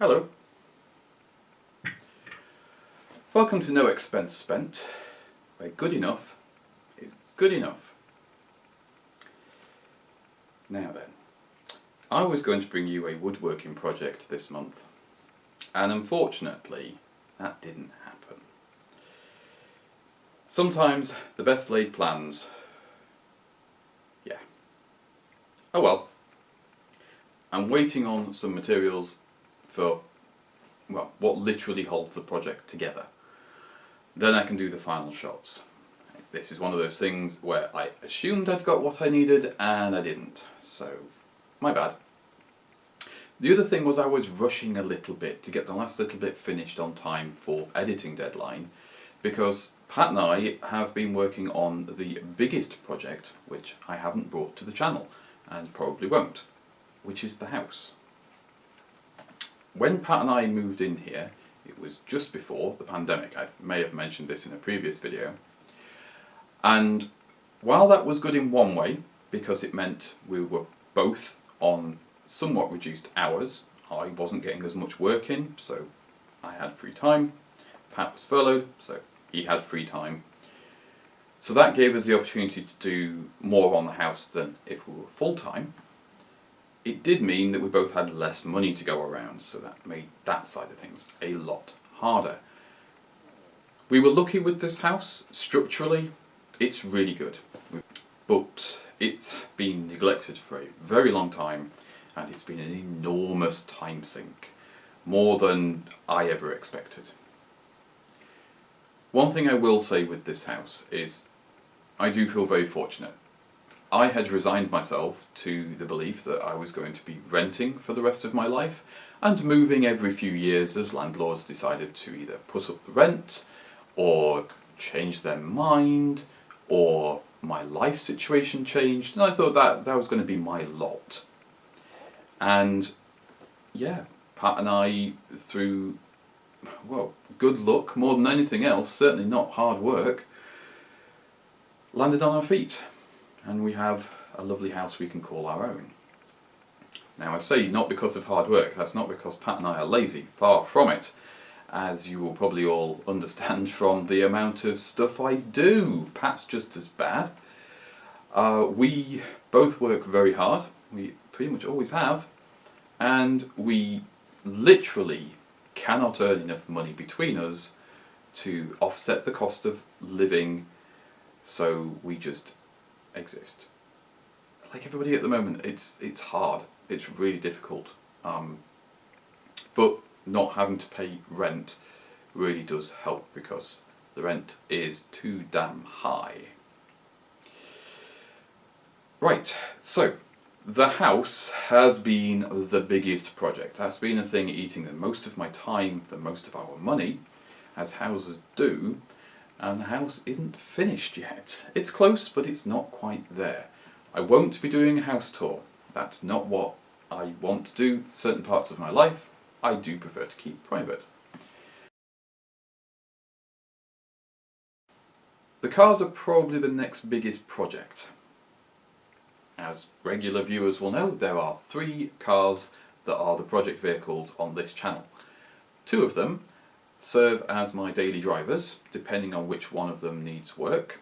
Hello. Welcome to No Expense Spent, where good enough is good enough. Now then, I was going to bring you a woodworking project this month, and unfortunately that didn't happen. Sometimes the best laid plans, yeah. Oh well. I'm waiting on some materials for, well, what literally holds the project together. Then I can do the final shots. This is one of those things where I assumed I'd got what I needed and I didn't, so my bad. The other thing was I was rushing a little bit to get the last little bit finished on time for editing deadline, because Pat and I have been working on the biggest project, which I haven't brought to the channel, and probably won't, which is the house. When Pat and I moved in here, it was just before the pandemic. I may have mentioned this in a previous video. And while that was good in one way, because it meant we were both on somewhat reduced hours, I wasn't getting as much work in, so I had free time. Pat was furloughed, so he had free time. So that gave us the opportunity to do more on the house than if we were full-time. It did mean that we both had less money to go around, so that made that side of things a lot harder. We were lucky with this house. Structurally, it's really good, but it's been neglected for a very long time, and it's been an enormous time sink, more than I ever expected. One thing I will say with this house is I do feel very fortunate. I had resigned myself to the belief that I was going to be renting for the rest of my life and moving every few years as landlords decided to either put up the rent or change their mind or my life situation changed, and I thought that was going to be my lot. And yeah, Pat and I, through, well, good luck more than anything else, certainly not hard work, landed on our feet. And we have a lovely house we can call our own. Now I say not because of hard work, that's not because Pat and I are lazy, far from it, as you will probably all understand from the amount of stuff I do. Pat's just as bad. We both work very hard, we pretty much always have, and we literally cannot earn enough money between us to offset the cost of living, so we just exist. Like everybody at the moment, it's hard, it's really difficult, but not having to pay rent really does help, because the rent is too damn high. Right, so the house has been the biggest project. That's been a thing eating the most of my time, the most of our money, as houses do. And the house isn't finished yet. It's close, but it's not quite there. I won't be doing a house tour. That's not what I want to do. Certain parts of my life I do prefer to keep private. The cars are probably the next biggest project. As regular viewers will know, there are 3 cars that are the project vehicles on this channel. 2 of them serve as my daily drivers, depending on which one of them needs work.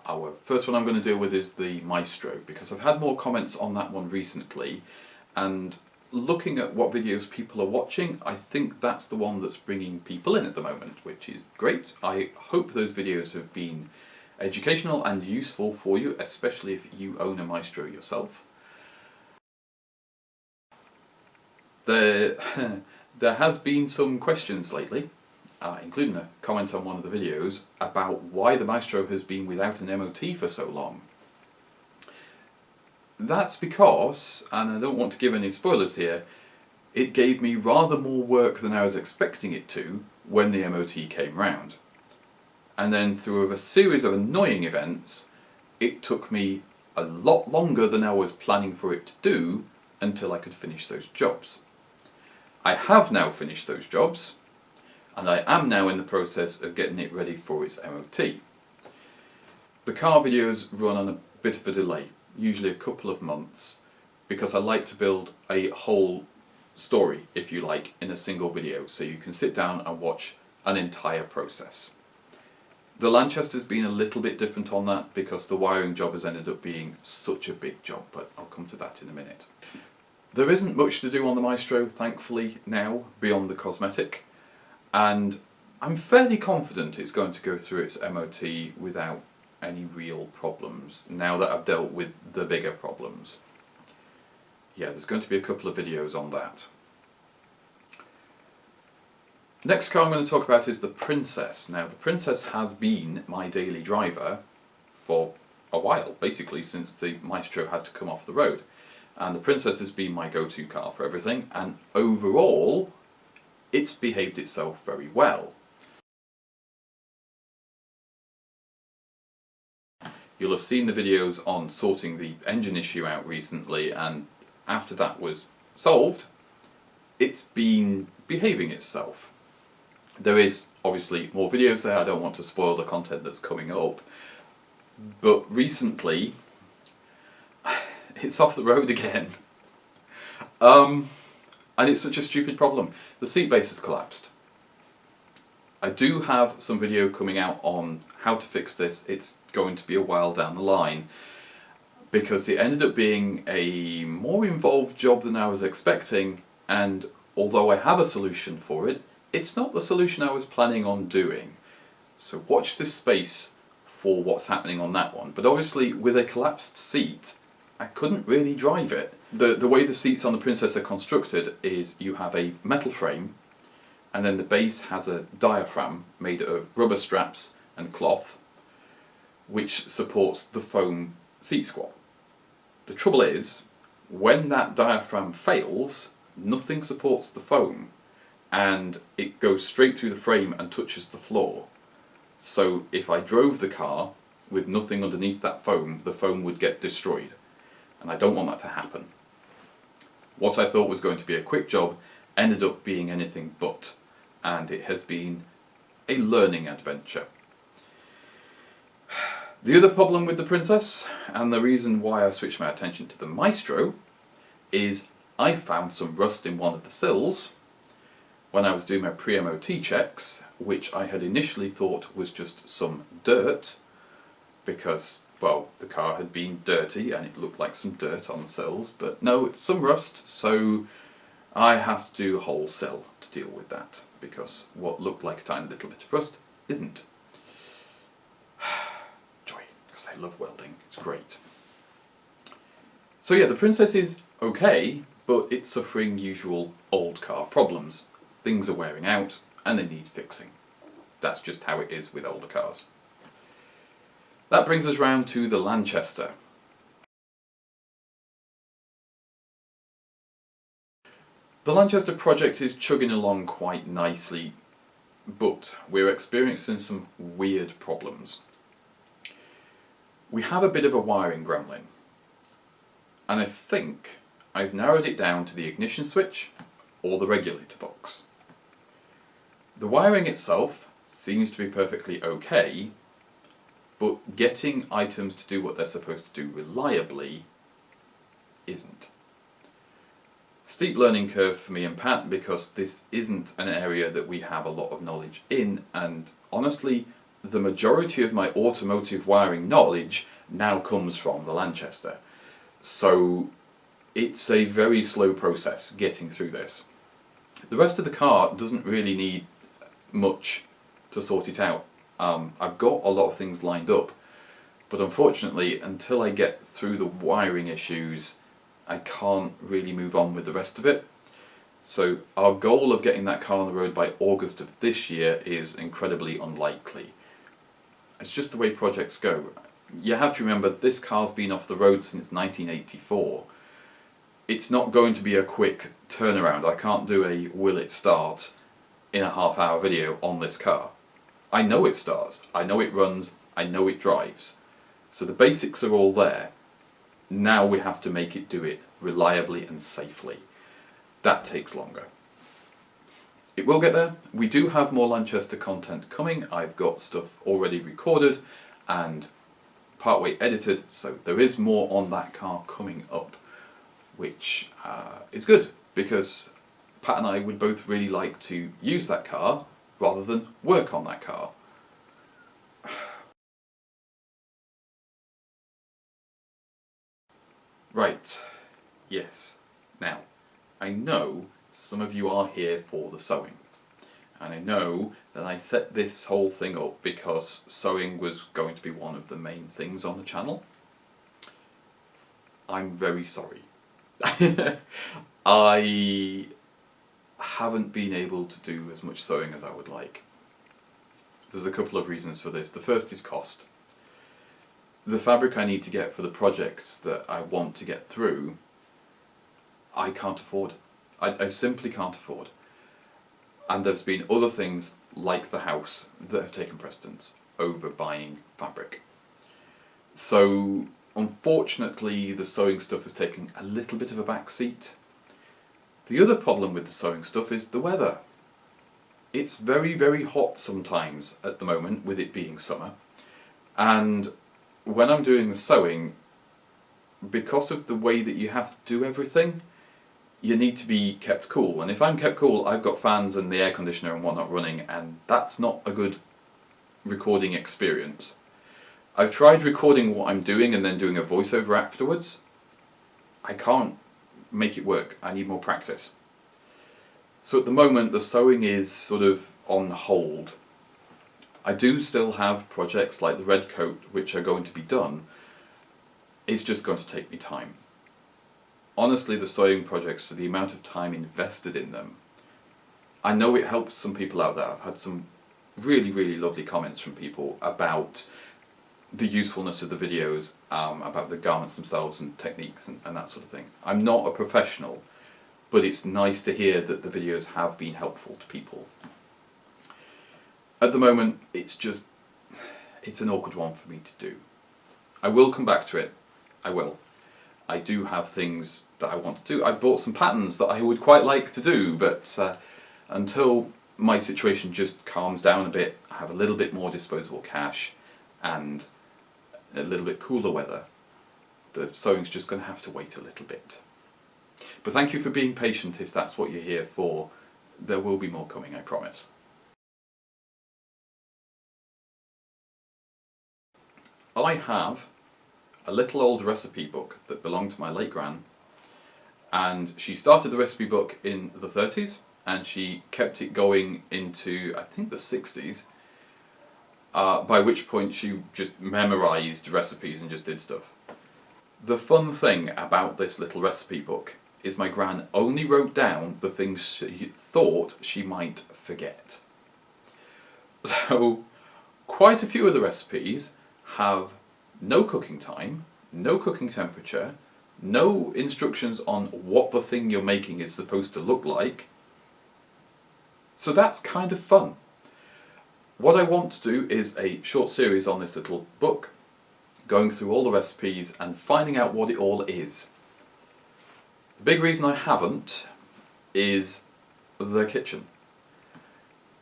Our first one I'm going to deal with is the Maestro, because I've had more comments on that one recently, and looking at what videos people are watching, I think that's the one that's bringing people in at the moment, which is great. I hope those videos have been educational and useful for you, especially if you own a Maestro yourself. There has been some questions lately, including a comment on one of the videos, about why the Maestro has been without an MOT for so long. That's because, and I don't want to give any spoilers here, it gave me rather more work than I was expecting it to when the MOT came round. And then through a series of annoying events, it took me a lot longer than I was planning for it to do until I could finish those jobs. I have now finished those jobs, and I am now in the process of getting it ready for its MOT. The car videos run on a bit of a delay, usually a couple of months, because I like to build a whole story, if you like, in a single video, so you can sit down and watch an entire process. The Lanchester's been a little bit different on that because the wiring job has ended up being such a big job, but I'll come to that in a minute. There isn't much to do on the Maestro, thankfully, now, beyond the cosmetic, and I'm fairly confident it's going to go through its MOT without any real problems, now that I've dealt with the bigger problems. Yeah, there's going to be a couple of videos on that. Next car I'm going to talk about is the Princess. Now, the Princess has been my daily driver for a while, basically since the Maestro had to come off the road. And the Princess has been my go-to car for everything, and overall, it's behaved itself very well. You'll have seen the videos on sorting the engine issue out recently, and after that was solved, it's been behaving itself. There is obviously more videos there, I don't want to spoil the content that's coming up, but recently it's off the road again. And it's such a stupid problem. The seat base has collapsed. I do have some video coming out on how to fix this. It's going to be a while down the line because it ended up being a more involved job than I was expecting, and although I have a solution for it, it's not the solution I was planning on doing. So watch this space for what's happening on that one. But obviously with a collapsed seat, I couldn't really drive it. The way the seats on the Princess are constructed is you have a metal frame, and then the base has a diaphragm made of rubber straps and cloth, which supports the foam seat squat. The trouble is, when that diaphragm fails, nothing supports the foam, and it goes straight through the frame and touches the floor. So if I drove the car with nothing underneath that foam, the foam would get destroyed, and I don't want that to happen. What I thought was going to be a quick job ended up being anything but, and it has been a learning adventure. The other problem with the Princess, and the reason why I switched my attention to the Maestro, is I found some rust in one of the sills when I was doing my pre-MOT checks, which I had initially thought was just some dirt, because, well, the car had been dirty and it looked like some dirt on the sills, but no, it's some rust, so I have to do a whole sill to deal with that, because what looked like a tiny little bit of rust isn't. Joy, because I love welding, it's great. So yeah, the Princess is okay, but it's suffering usual old car problems. Things are wearing out and they need fixing. That's just how it is with older cars. That brings us round to the Lanchester. The Lanchester project is chugging along quite nicely, but we're experiencing some weird problems. We have a bit of a wiring gremlin, and I think I've narrowed it down to the ignition switch or the regulator box. The wiring itself seems to be perfectly okay, but getting items to do what they're supposed to do reliably isn't. Steep learning curve for me and Pat, because this isn't an area that we have a lot of knowledge in, and honestly, the majority of my automotive wiring knowledge now comes from the Lanchester. So it's a very slow process getting through this. The rest of the car doesn't really need much to sort it out. I've got a lot of things lined up, but unfortunately, until I get through the wiring issues, I can't really move on with the rest of it. So our goal of getting that car on the road by August of this year is incredibly unlikely. It's just the way projects go. You have to remember, this car's been off the road since 1984. It's not going to be a quick turnaround. I can't do a will it start in a half-hour video on this car. I know it starts, I know it runs, I know it drives. So the basics are all there. Now we have to make it do it reliably and safely. That takes longer. It will get there. We do have more Lanchester content coming. I've got stuff already recorded and partway edited, so there is more on that car coming up, which is good, because Pat and I would both really like to use that car rather than work on that car. Right, yes. Now, I know some of you are here for the sewing. And I know that I set this whole thing up because sewing was going to be one of the main things on the channel. I'm very sorry. I haven't been able to do as much sewing as I would like. There's a couple of reasons for this. The first is cost. The fabric I need to get for the projects that I want to get through, I can't afford. I simply can't afford. And there's been other things like the house that have taken precedence over buying fabric. So unfortunately the sewing stuff has taken a little bit of a back seat. The other problem with the sewing stuff is the weather. It's very, very hot sometimes at the moment with it being summer. And when I'm doing the sewing, because of the way that you have to do everything, you need to be kept cool. And if I'm kept cool, I've got fans and the air conditioner and whatnot running, and that's not a good recording experience. I've tried recording what I'm doing and then doing a voiceover afterwards. I can't make it work. I need more practice. So at the moment, the sewing is sort of on hold. I do still have projects like the red coat which are going to be done. It's just going to take me time. Honestly, the sewing projects, for the amount of time invested in them, I know it helps some people out there. I've had some really, really lovely comments from people about the usefulness of the videos, about the garments themselves and techniques and that sort of thing. I'm not a professional, but it's nice to hear that the videos have been helpful to people. At the moment, it's an awkward one for me to do. I will come back to it. I will. I do have things that I want to do. I bought some patterns that I would quite like to do, but until my situation just calms down a bit, I have a little bit more disposable cash and a little bit cooler weather, the sewing's just going to have to wait a little bit. But thank you for being patient if that's what you're here for. There will be more coming, I promise. I have a little old recipe book that belonged to my late gran, and she started the recipe book in the 30s and she kept it going into, I think, the 60s, by which point she just memorised recipes and just did stuff. The fun thing about this little recipe book is my gran only wrote down the things she thought she might forget. So quite a few of the recipes have no cooking time, no cooking temperature, no instructions on what the thing you're making is supposed to look like. So that's kind of fun. What I want to do is a short series on this little book, going through all the recipes and finding out what it all is. The big reason I haven't is the kitchen,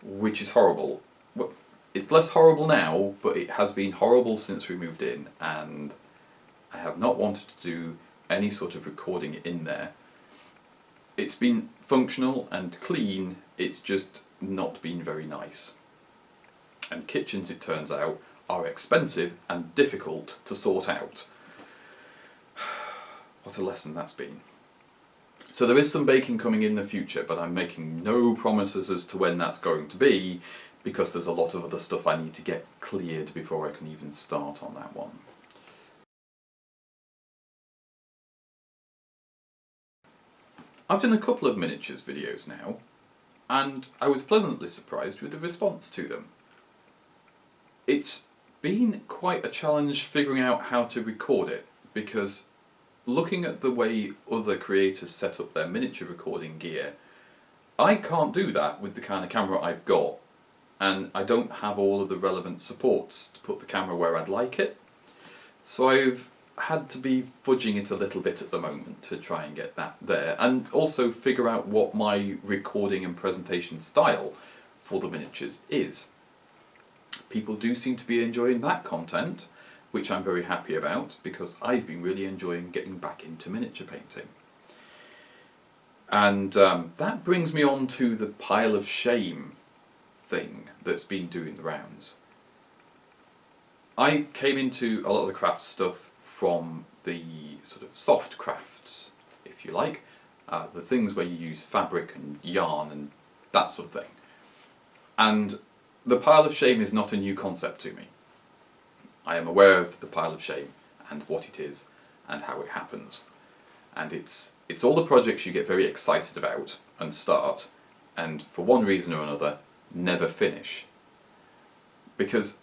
which is horrible. Well, it's less horrible now, but it has been horrible since we moved in, and I have not wanted to do any sort of recording in there. It's been functional and clean, it's just not been very nice. And kitchens, it turns out, are expensive and difficult to sort out. What a lesson that's been. So there is some baking coming in the future, but I'm making no promises as to when that's going to be, because there's a lot of other stuff I need to get cleared before I can even start on that one. I've done a couple of miniatures videos now, and I was pleasantly surprised with the response to them. It's been quite a challenge figuring out how to record it, because looking at the way other creators set up their miniature recording gear, I can't do that with the kind of camera I've got, and I don't have all of the relevant supports to put the camera where I'd like it. So I've had to be fudging it a little bit at the moment to try and get that there, and also figure out what my recording and presentation style for the miniatures is. People do seem to be enjoying that content, which I'm very happy about, because I've been really enjoying getting back into miniature painting. And that brings me on to the pile of shame thing that's been doing the rounds. I came into a lot of the craft stuff from the sort of soft crafts, if you like, the things where you use fabric and yarn and that sort of thing. And the pile of shame is not a new concept to me. I am aware of the pile of shame and what it is and how it happens. And it's all the projects you get very excited about and start, and for one reason or another, never finish. Because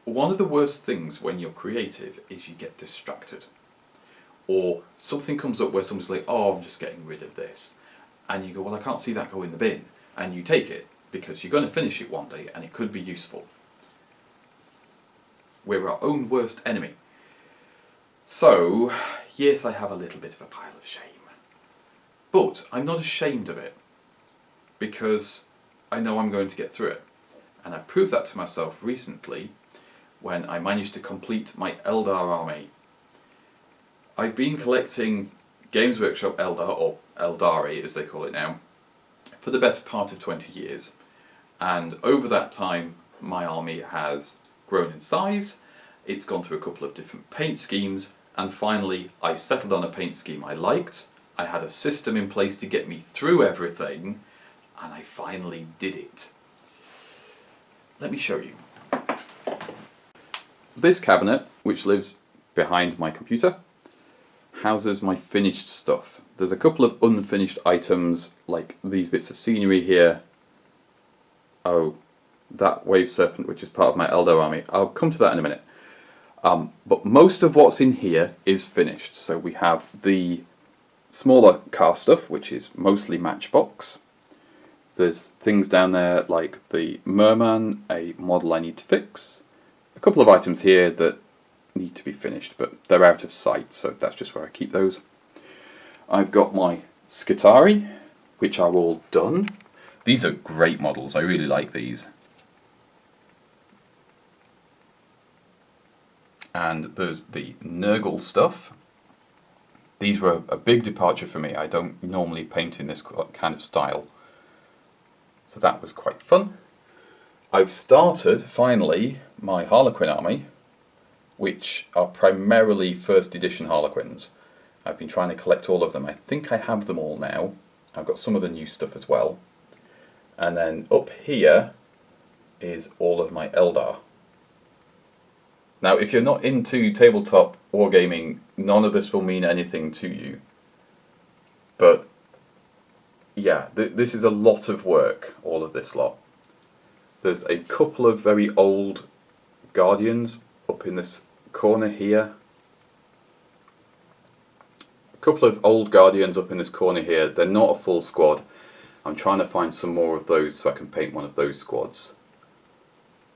one of the worst things when you're creative is you get distracted. Or something comes up where someone's like, oh, I'm just getting rid of this. And you go, well, I can't see that go in the bin. And you take it, because you're going to finish it one day and it could be useful. We're our own worst enemy. So, yes, I have a little bit of a pile of shame. But I'm not ashamed of it, because I know I'm going to get through it. And I proved that to myself recently when I managed to complete my Eldar army. I've been collecting Games Workshop Eldar, or Eldari as they call it now, for the better part of 20 years. And over that time, my army has grown in size, it's gone through a couple of different paint schemes, and finally I settled on a paint scheme I liked. I had a system in place to get me through everything, and I finally did it. Let me show you. This cabinet, which lives behind my computer, houses my finished stuff. There's a couple of unfinished items, like these bits of scenery here. Oh, that wave serpent, which is part of my Eldar army. I'll come to that in a minute. But most of what's in here is finished. So we have the smaller car stuff, which is mostly Matchbox. There's things down there like the Merman, a model I need to fix. A couple of items here that need to be finished, but they're out of sight, so that's just where I keep those. I've got my Skitari, which are all done. These are great models, I really like these. And there's the Nurgle stuff. These were a big departure for me. I don't normally paint in this kind of style. So that was quite fun. I've started, finally, my Harlequin army, which are primarily first edition Harlequins. I've been trying to collect all of them. I think I have them all now. I've got some of the new stuff as well. And then up here is all of my Eldar. Now, if you're not into tabletop wargaming, none of this will mean anything to you. But yeah, this is a lot of work, all of this lot. There's a couple of very old Guardians up in this corner here. A couple of old Guardians up in this corner here. They're not a full squad. I'm trying to find some more of those so I can paint one of those squads.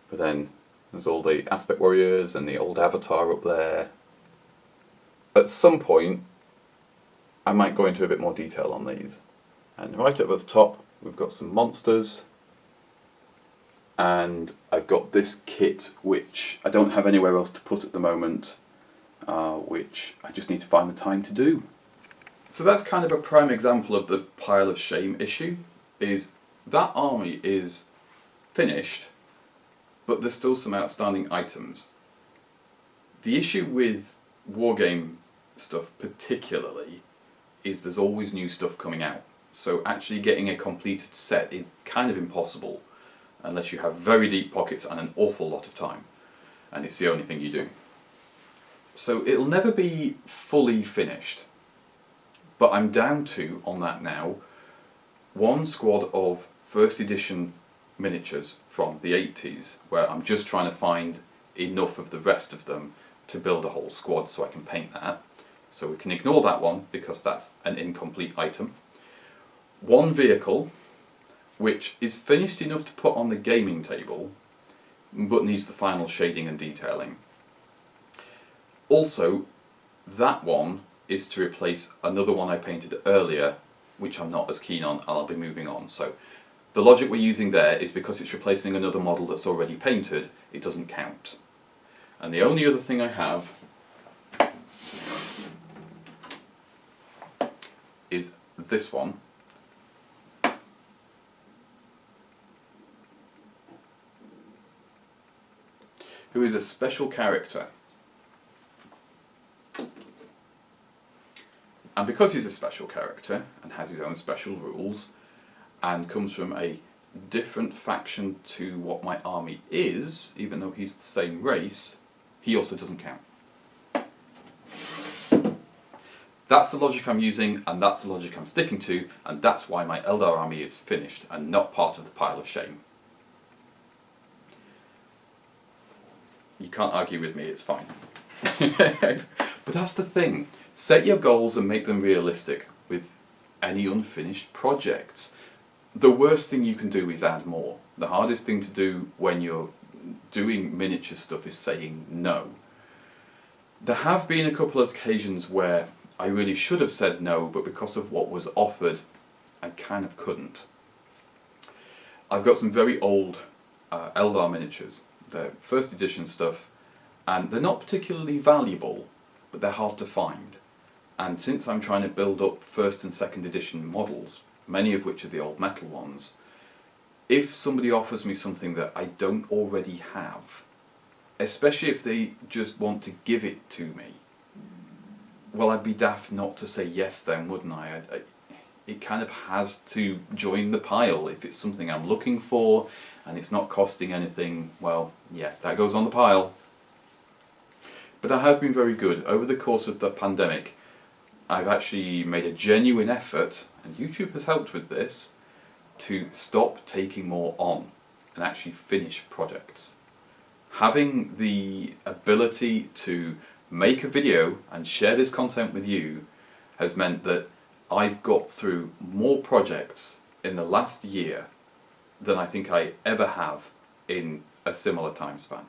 But then there's all the Aspect Warriors and the old Avatar up there. At some point, I might go into a bit more detail on these. And right up at the top, we've got some monsters. And I've got this kit, which I don't have anywhere else to put at the moment, which I just need to find the time to do. So that's kind of a prime example of the pile of shame issue, is that army is finished, but there's still some outstanding items. The issue with wargame stuff particularly is there's always new stuff coming out. So actually getting a completed set is kind of impossible unless you have very deep pockets and an awful lot of time. And it's the only thing you do. So it'll never be fully finished. But I'm down to, on that now, one squad of first edition miniatures from the 80s, where I'm just trying to find enough of the rest of them to build a whole squad so I can paint that. So we can ignore that one because that's an incomplete item. One vehicle, which is finished enough to put on the gaming table, but needs the final shading and detailing. Also, that one is to replace another one I painted earlier, which I'm not as keen on, and I'll be moving on. So the logic we're using there is because it's replacing another model that's already painted, it doesn't count. And the only other thing I have is this one, who is a special character. And because he's a special character and has his own special rules and comes from a different faction to what my army is, even though he's the same race, he also doesn't count. That's the logic I'm using, and that's the logic I'm sticking to, and that's why my Eldar army is finished and not part of the pile of shame. You can't argue with me, it's fine. But that's the thing. Set your goals and make them realistic with any unfinished projects. The worst thing you can do is add more. The hardest thing to do when you're doing miniature stuff is saying no. There have been a couple of occasions where I really should have said no, but because of what was offered, I kind of couldn't. I've got some very old Eldar miniatures. They're first edition stuff, and they're not particularly valuable, but they're hard to find. And since I'm trying to build up first and second edition models, many of which are the old metal ones, if somebody offers me something that I don't already have, especially if they just want to give it to me, well, I'd be daft not to say yes then, wouldn't I? It kind of has to join the pile. If it's something I'm looking for and it's not costing anything, well, yeah, that goes on the pile. But I have been very good. Over the course of the pandemic, I've actually made a genuine effort, and YouTube has helped with this, to stop taking more on and actually finish projects. Having the ability to make a video and share this content with you has meant that I've got through more projects in the last year than I think I ever have in a similar time span.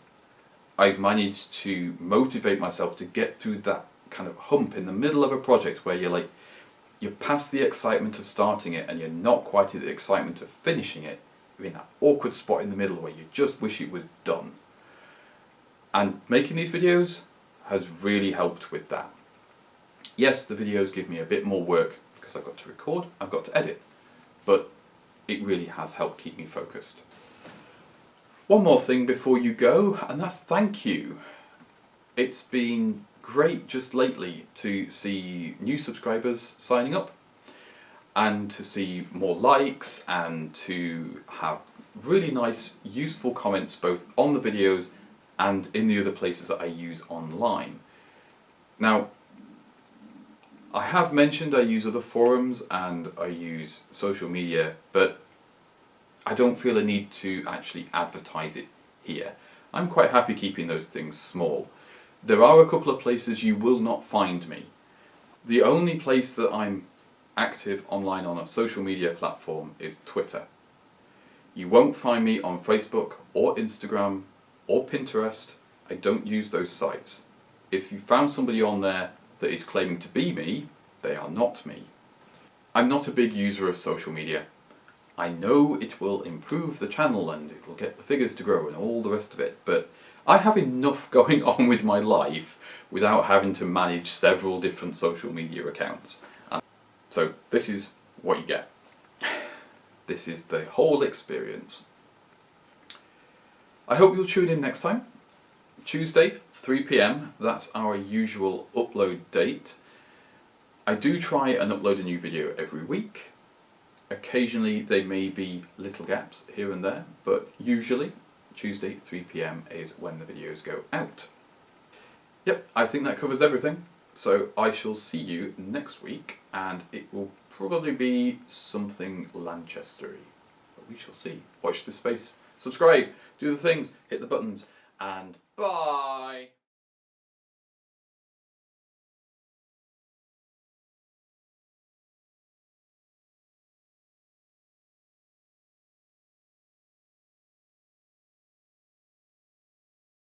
I've managed to motivate myself to get through that kind of hump in the middle of a project where you're past the excitement of starting it and you're not quite at the excitement of finishing it. You're in that awkward spot in the middle where you just wish it was done. And making these videos has really helped with that. Yes, the videos give me a bit more work because I've got to record, I've got to edit, but it really has helped keep me focused. One more thing before you go, and that's thank you. It's been great just lately to see new subscribers signing up and to see more likes and to have really nice useful comments both on the videos and in the other places that I use online. Now, I have mentioned I use other forums and I use social media, but I don't feel a need to actually advertise it here. I'm quite happy keeping those things small. There are a couple of places you will not find me. The only place that I'm active online on a social media platform is Twitter. You won't find me on Facebook or Instagram or Pinterest. I don't use those sites. If you found somebody on there that is claiming to be me, they are not me. I'm not a big user of social media. I know it will improve the channel and it will get the figures to grow and all the rest of it, but I have enough going on with my life without having to manage several different social media accounts. So this is what you get. This is the whole experience. I hope you'll tune in next time. Tuesday, 3 PM, that's our usual upload date. I do try and upload a new video every week. Occasionally there may be little gaps here and there, but usually Tuesday, 3 PM is when the videos go out. Yep, I think that covers everything. So I shall see you next week, and it will probably be something Lanchester-y. But we shall see. Watch this space. Subscribe, do the things, hit the buttons, and bye!